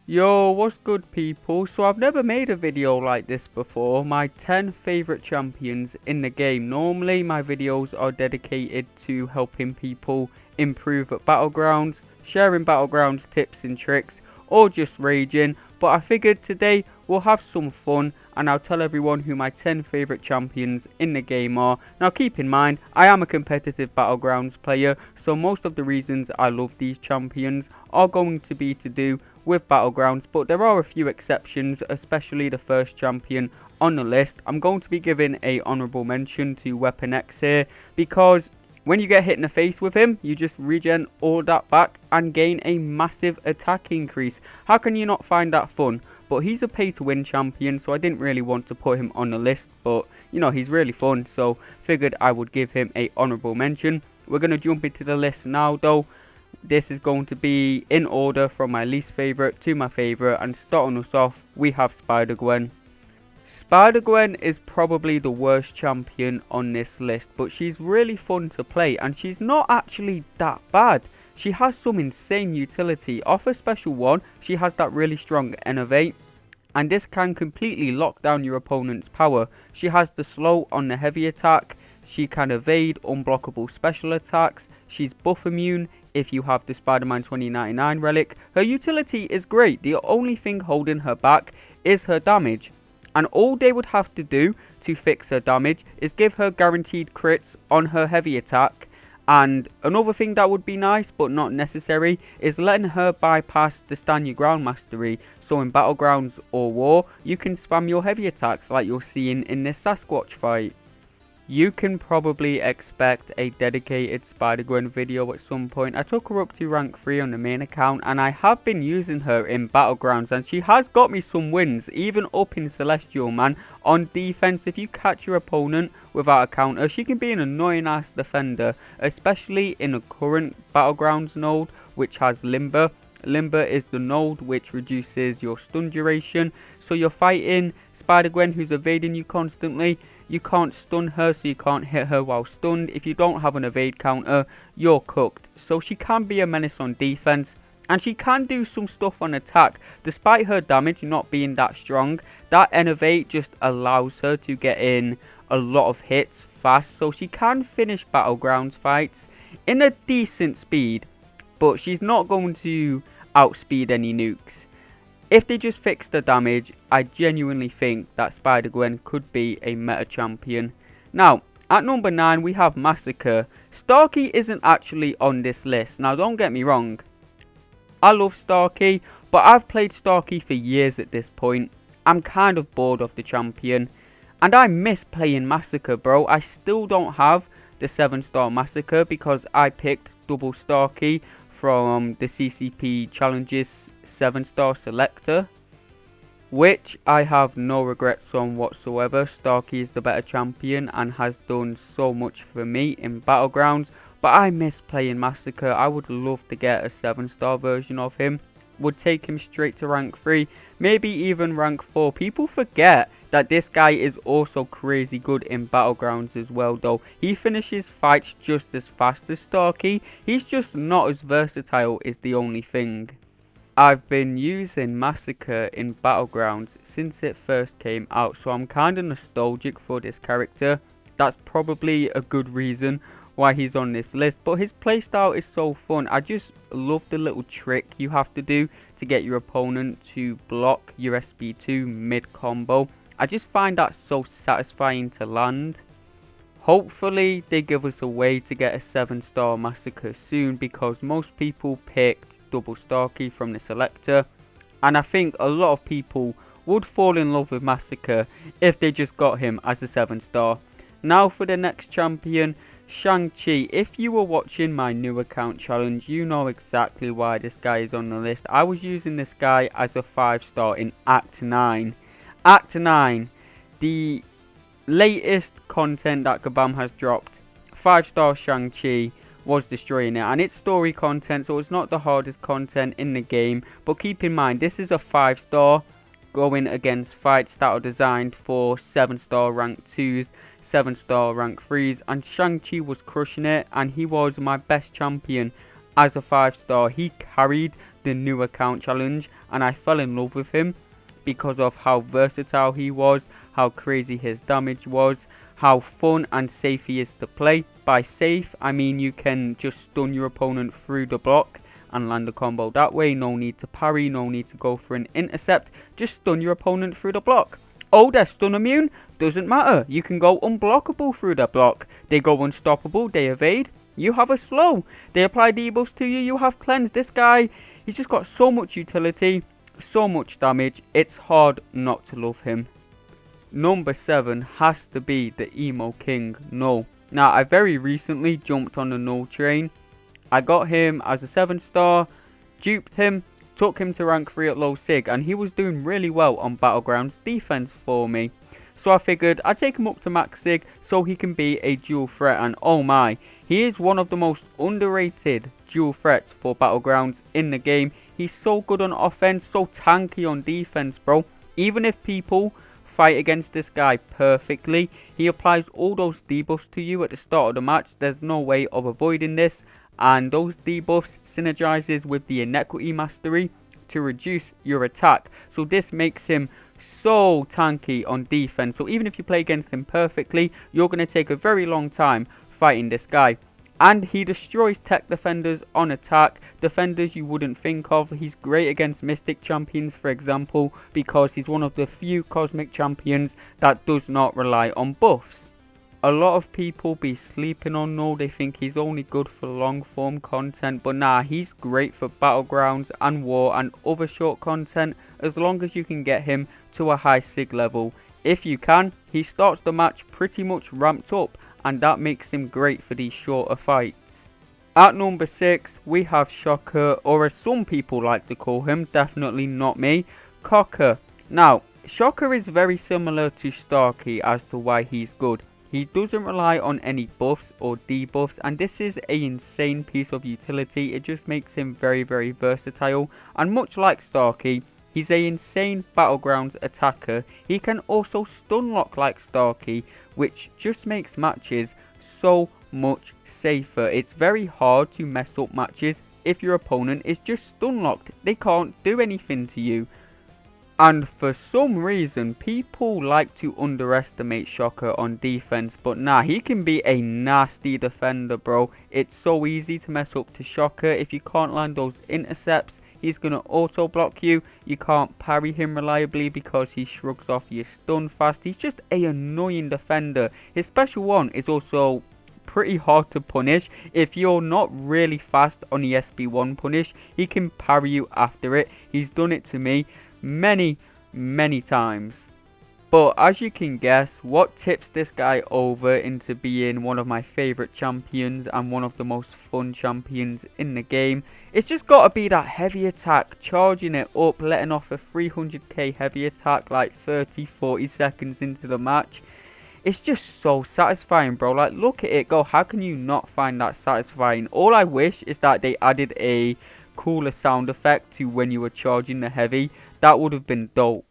Yo, what's good people? So I've never made a video like this before, my 10 favourite champions in the game. Normally my videos are dedicated to helping people improve at Battlegrounds, sharing Battlegrounds tips and tricks, or just raging. But I figured today we'll have some fun and I'll tell everyone who my 10 favourite champions in the game are. Now keep in mind, I am a competitive Battlegrounds player, so most of the reasons I love these champions are going to be to do with Battlegrounds, but there are a few exceptions, especially the first champion on the list. I'm going to be giving a honourable mention to Weapon X here, because when you get hit in the face with him, you just regen all that back and gain a massive attack increase. How can you not find that fun? But he's a pay to win champion, so I didn't really want to put him on the list, but you know, he's really fun, so figured I would give him a honourable mention. We're going to jump into the list now though. This is going to be in order from my least favourite to my favourite, and starting us off we have Spider-Gwen. Spider-Gwen is probably the worst champion on this list, but she's really fun to play and she's not actually that bad. She has some insane utility. Off her special one, she has that really strong Innovate, and this can completely lock down your opponent's power. She has the slow on the heavy attack, she can evade unblockable special attacks, she's buff immune if you have the Spider-Man 2099 relic. Her utility is great, the only thing holding her back is her damage. And all they would have to do to fix her damage is give her guaranteed crits on her heavy attack. And another thing that would be nice but not necessary is letting her bypass the stand your ground mastery. So in Battlegrounds or War, you can spam your heavy attacks like you're seeing in this Sasquatch fight. You can probably expect a dedicated Spider-Gwen video at some point. I took her up to rank 3 on the main account and I have been using her in Battlegrounds and she has got me some wins, even up in Celestial, man. On defense, if you catch your opponent without a counter, she can be an annoying ass defender, especially in the current Battlegrounds node, which has Limber. Limber is the node which reduces your stun duration, so you're fighting Spider-Gwen who's evading you constantly. You can't stun her, so you can't hit her while stunned. If you don't have an evade counter, you're cooked. So she can be a menace on defense, and she can do some stuff on attack. Despite her damage not being that strong, that Innovate just allows her to get in a lot of hits fast, so she can finish Battlegrounds fights in a decent speed, but she's not going to outspeed any nukes. If they just fix the damage, I genuinely think that Spider-Gwen could be a meta champion. Now, at number 9 we have Massacre. Starkey isn't actually on this list. Now don't get me wrong, I love Starkey, but I've played Starkey for years at this point. I'm kind of bored of the champion, and I miss playing Massacre, bro. I still don't have the 7-star Massacre because I picked double Starkey from the CCP Challenges 7-star selector, which I have no regrets on whatsoever. Starkey is the better champion and has done so much for me in Battlegrounds, but I miss playing Massacre. I would love to get a 7-star version of him. Would take him straight to rank 3, maybe even rank 4. People forget that this guy is also crazy good in Battlegrounds as well though. He finishes fights just as fast as Starkey. He's just not as versatile is the only thing. I've been using Massacre in Battlegrounds since it first came out, so I'm kinda nostalgic for this character. That's probably a good reason why he's on this list, but his playstyle is so fun. I just love the little trick you have to do to get your opponent to block your SP2 mid combo. I just find that so satisfying to land. Hopefully they give us a way to get a 7-star Massacre soon, because most people picked double Starkey from the selector, and I think a lot of people would fall in love with Massacre if they just got him as a 7-star. Now for the next champion, Shang-Chi. If you were watching my new account challenge, you know exactly why this guy is on the list. I was using this guy as a 5-star in Act 9. Act 9, the latest content that Kabam has dropped. 5-star Shang-Chi was destroying it, and it's story content, so it's not the hardest content in the game. But keep in mind, this is a 5-star going against fights that are designed for 7-star rank 2s, 7-star rank 3s, and Shang-Chi was crushing it, and he was my best champion as a 5-star. He carried the new account challenge and I fell in love with him because of how versatile he was, how crazy his damage was, how fun and safe he is to play. By safe, I mean you can just stun your opponent through the block and land a combo that way. No need to parry, no need to go for an intercept, just stun your opponent through the block. Oh, they're stun immune? Doesn't matter, you can go unblockable through their block. They go unstoppable, they evade, you have a slow. They apply debuffs to you, you have cleanse. This guy, he's just got so much utility, so much damage, it's hard not to love him. Number 7 has to be the emo king, Knull. Now, I very recently jumped on the Knull train. I got him as a 7-star, duped him, took him to rank 3 at low sig, and he was doing really well on Battlegrounds defense for me. So I figured I'd take him up to max sig so he can be a dual threat, and oh my, he is one of the most underrated dual threats for Battlegrounds in the game. He's so good on offense, so tanky on defense, bro. Even if people fight against this guy perfectly, he applies all those debuffs to you at the start of the match. There's no way of avoiding this, and those debuffs synergizes with the inequity mastery to reduce your attack. So this makes him so tanky on defense. So even if you play against him perfectly, you're going to take a very long time fighting this guy. And he destroys tech defenders on attack, defenders you wouldn't think of. He's great against Mystic champions, for example, because he's one of the few Cosmic champions that does not rely on buffs. A lot of people be sleeping on Knull. They think he's only good for long form content, but nah, he's great for Battlegrounds and War and other short content, as long as you can get him to a high sig level. If you can, he starts the match pretty much ramped up, and that makes him great for these shorter fights. At number 6, we have Shocker, or as some people like to call him, definitely not me, Cocker. Now, Shocker is very similar to Starkey as to why he's good. He doesn't rely on any buffs or debuffs, and this is an insane piece of utility. It just makes him very, very versatile, and much like Starkey, he's an insane Battlegrounds attacker. He can also stun lock like Starkey, which just makes matches so much safer. It's very hard to mess up matches if your opponent is just stun locked. They can't do anything to you. And for some reason, people like to underestimate Shocker on defense, but nah, he can be a nasty defender, bro. It's so easy to mess up to Shocker. If you can't land those intercepts, he's going to auto block you. You can't parry him reliably because he shrugs off your stun fast. He's just an annoying defender. His special one is also pretty hard to punish. If you're not really fast on the SB1 punish, he can parry you after it. He's done it to me many times. But as you can guess, what tips this guy over into being one of my favourite champions and one of the most fun champions in the game, it's just got to be that heavy attack, charging it up, letting off a 300k heavy attack like 30-40 seconds into the match. It's just so satisfying, bro. Like, look at it go. How can you not find that satisfying? All I wish is that they added a cooler sound effect to when you were charging the heavy. That would have been dope.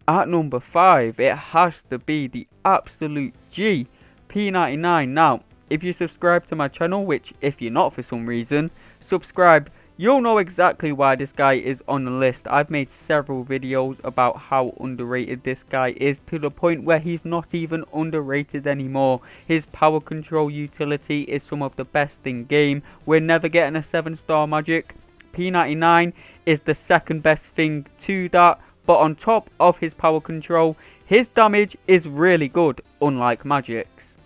At number 5, it has to be the absolute G, P99. Now, if you subscribe to my channel, which if you're not for some reason, subscribe, you'll know exactly why this guy is on the list. I've made several videos about how underrated this guy is, to the point where he's not even underrated anymore. His power control utility is some of the best in game. We're never getting a 7-star magic. P99 is the second best thing to that, but on top of his power control, his damage is really good, unlike Magic's.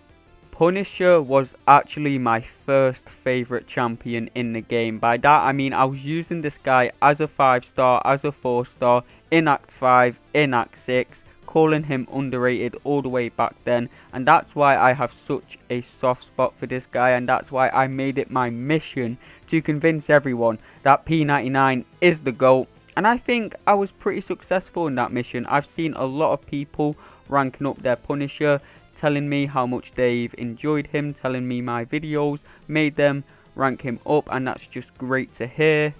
Punisher was actually my first favourite champion in the game. By that I mean I was using this guy as a 5-star, as a 4-star, in Act 5, in Act 6, calling him underrated all the way back then, and that's why I have such a soft spot for this guy, and that's why I made it my mission to convince everyone that P99 is the GOAT. And I think I was pretty successful in that mission. I've seen a lot of people ranking up their Punisher, telling me how much they've enjoyed him, telling me my videos made them rank him up, and that's just great to hear.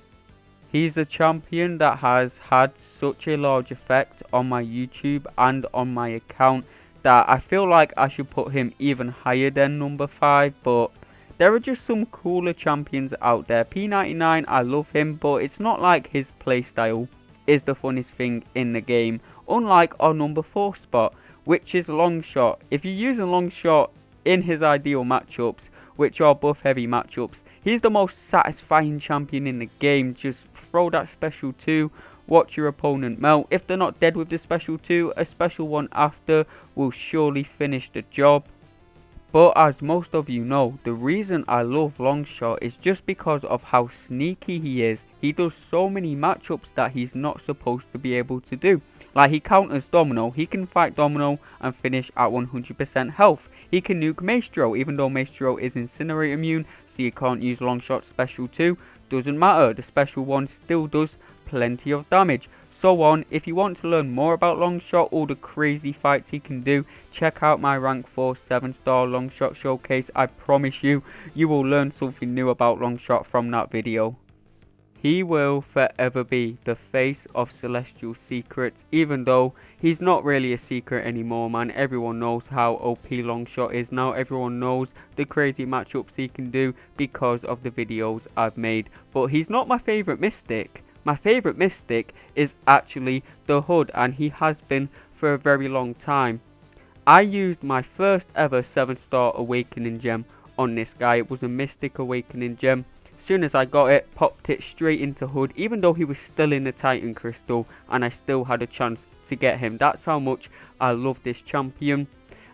He's a champion that has had such a large effect on my YouTube and on my account that I feel like I should put him even higher than number 5, but There are just some cooler champions out there. P99, I love him, but it's not like his playstyle is the funnest thing in the game. Unlike our number 4 spot, which is Longshot. If you're using Longshot in his ideal matchups, which are buff heavy matchups, he's the most satisfying champion in the game. Just throw that special 2, watch your opponent melt. If they're not dead with the special 2, a special 1 after will surely finish the job. But as most of you know, the reason I love Longshot is just because of how sneaky he is. He does so many matchups that he's not supposed to be able to do. Like, he counters Domino, he can fight Domino and finish at 100% health. He can nuke Maestro, even though Maestro is Incinerate immune, so you can't use Longshot special 2. Doesn't matter, the special 1 still does plenty of damage. So on. If you want to learn more about Longshot, all the crazy fights he can do, check out my rank 4 7-star Longshot showcase. I promise you, you will learn something new about Longshot from that video. He will forever be the face of Celestial Secrets, even though he's not really a secret anymore, man. Everyone knows how OP Longshot is now. Everyone knows the crazy matchups he can do because of the videos I've made. But he's not my favourite Mystic. My favourite Mystic is actually the Hood, and he has been for a very long time. I used my first ever 7-star Awakening Gem on this guy. It was a Mystic Awakening Gem. As soon as I got it, popped it straight into Hood, even though he was still in the Titan Crystal, and I still had a chance to get him. That's how much I love this champion.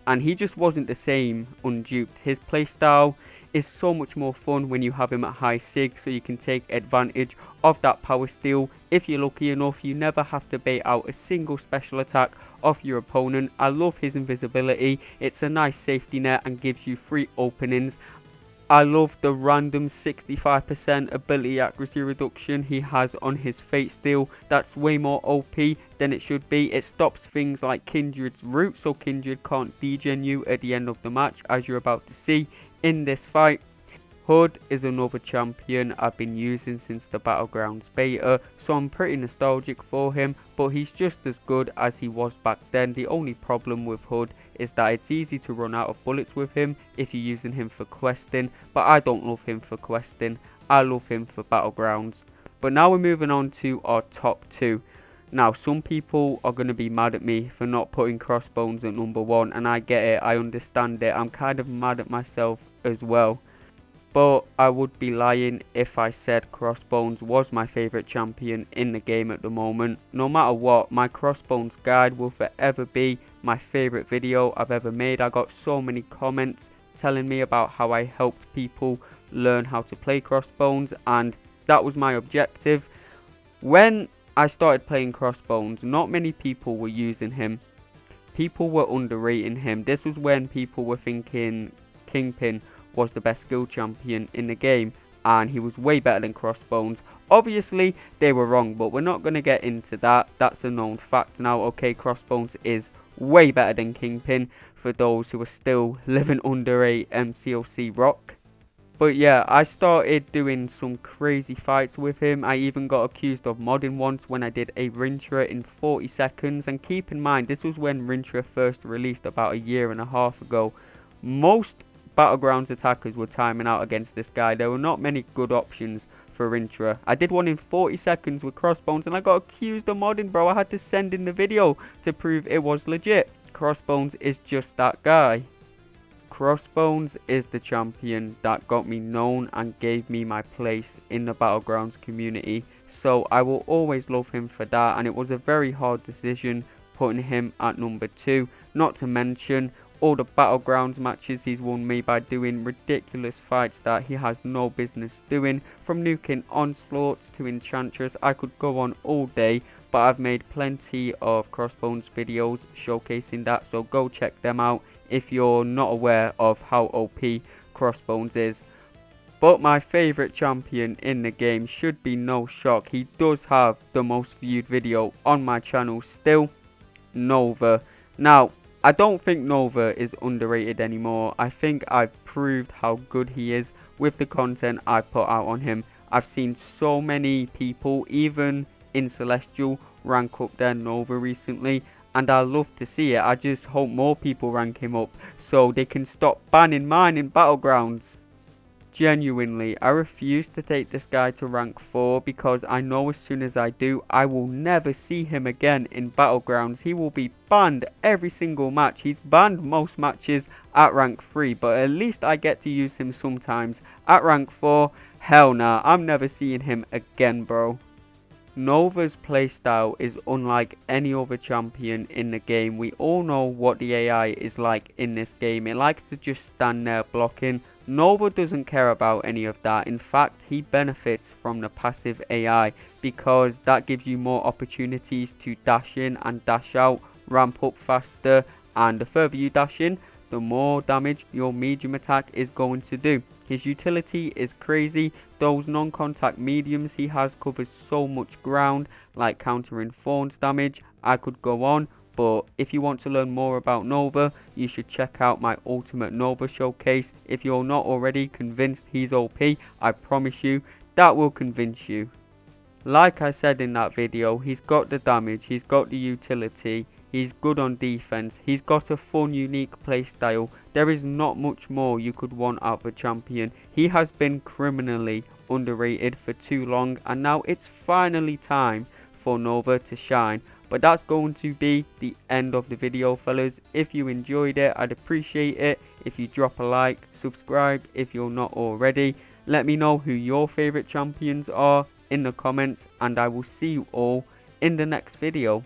And he just wasn't the same unduped. His playstyle is so much more fun when you have him at high sig, so you can take advantage of that power steal. If you're lucky enough, you never have to bait out a single special attack of your opponent. I love his invisibility. It's a nice safety net and gives you free openings. I love the random 65% ability accuracy reduction he has on his Fate Steal. That's way more OP than it should be. It stops things like Kindred's root, so Kindred can't degen you at the end of the match, as you're about to see in this fight. Hood is another champion I've been using since the Battlegrounds beta, so I'm pretty nostalgic for him, but he's just as good as he was back then. The only problem with Hood is that it's easy to run out of bullets with him if you're using him for questing, but I don't love him for questing, I love him for Battlegrounds. But now we're moving on to our top 2. Now, some people are going to be mad at me for not putting Crossbones at number 1, and I get it, I understand it. I'm kind of mad at myself as well. But I would be lying if I said Crossbones was my favourite champion in the game at the moment. No matter what, my Crossbones guide will forever be my favourite video I've ever made. I got so many comments telling me about how I helped people learn how to play Crossbones, and that was my objective. When I started playing Crossbones, not many people were using him. People were underrating him. This was when people were thinking Kingpin was the best skill champion in the game, and he was way better than Crossbones. Obviously, they were wrong, but we're not going to get into that. That's a known fact now. Okay, Crossbones is way better than Kingpin for those who are still living under a MCOC rock. But yeah, I started doing some crazy fights with him. I even got accused of modding once when I did a Rintra in 40 seconds. And keep in mind, this was when Rintra first released about a year and a half ago. Most Battlegrounds attackers were timing out against this guy. There were not many good options for Rintra. I did one in 40 seconds with Crossbones, and I got accused of modding, bro. I had to send in the video to prove it was legit. Crossbones is just that guy. Crossbones is the champion that got me known and gave me my place in the Battlegrounds community, so I will always love him for that. And it was a very hard decision putting him at number 2, not to mention all the Battlegrounds matches he's won me by doing ridiculous fights that he has no business doing, from nuking Onslaughts to Enchantress. I could go on all day, but I've made plenty of Crossbones videos showcasing that, so go check them out if you're not aware of how OP Crossbones is. But my favourite champion in the game should be no shock. He does have the most viewed video on my channel still, Nova. Now, I don't think Nova is underrated anymore. I think I've proved how good he is with the content I put out on him. I've seen so many people, even in Celestial, rank up their Nova recently, and I love to see it. I just hope more people rank him up so they can stop banning mine in Battlegrounds. Genuinely, I refuse to take this guy to rank 4 because I know as soon as I do, I will never see him again in Battlegrounds. He will be banned every single match. He's banned most matches at rank 3, but at least I get to use him sometimes. At rank 4, hell nah, I'm never seeing him again, bro. Nova's playstyle is unlike any other champion in the game. We all know what the AI is like in this game. It likes to just stand there blocking. Nova doesn't care about any of that. In fact, he benefits from the passive AI because that gives you more opportunities to dash in and dash out, ramp up faster, and the further you dash in, the more damage your medium attack is going to do. His utility is crazy. Those non-contact mediums he has covers so much ground, like countering Thorn's damage. I could go on, but if you want to learn more about Nova, you should check out my Ultimate Nova Showcase. If you're not already convinced he's OP, I promise you, that will convince you. Like I said in that video, he's got the damage, he's got the utility, he's good on defense, he's got a fun, unique playstyle. There is not much more you could want out of a champion. He has been criminally underrated for too long, and now it's finally time for Nova to shine. But that's going to be the end of the video, fellas. If you enjoyed it, I'd appreciate it if you drop a like, subscribe if you're not already. Let me know who your favorite champions are in the comments, and I will see you all in the next video.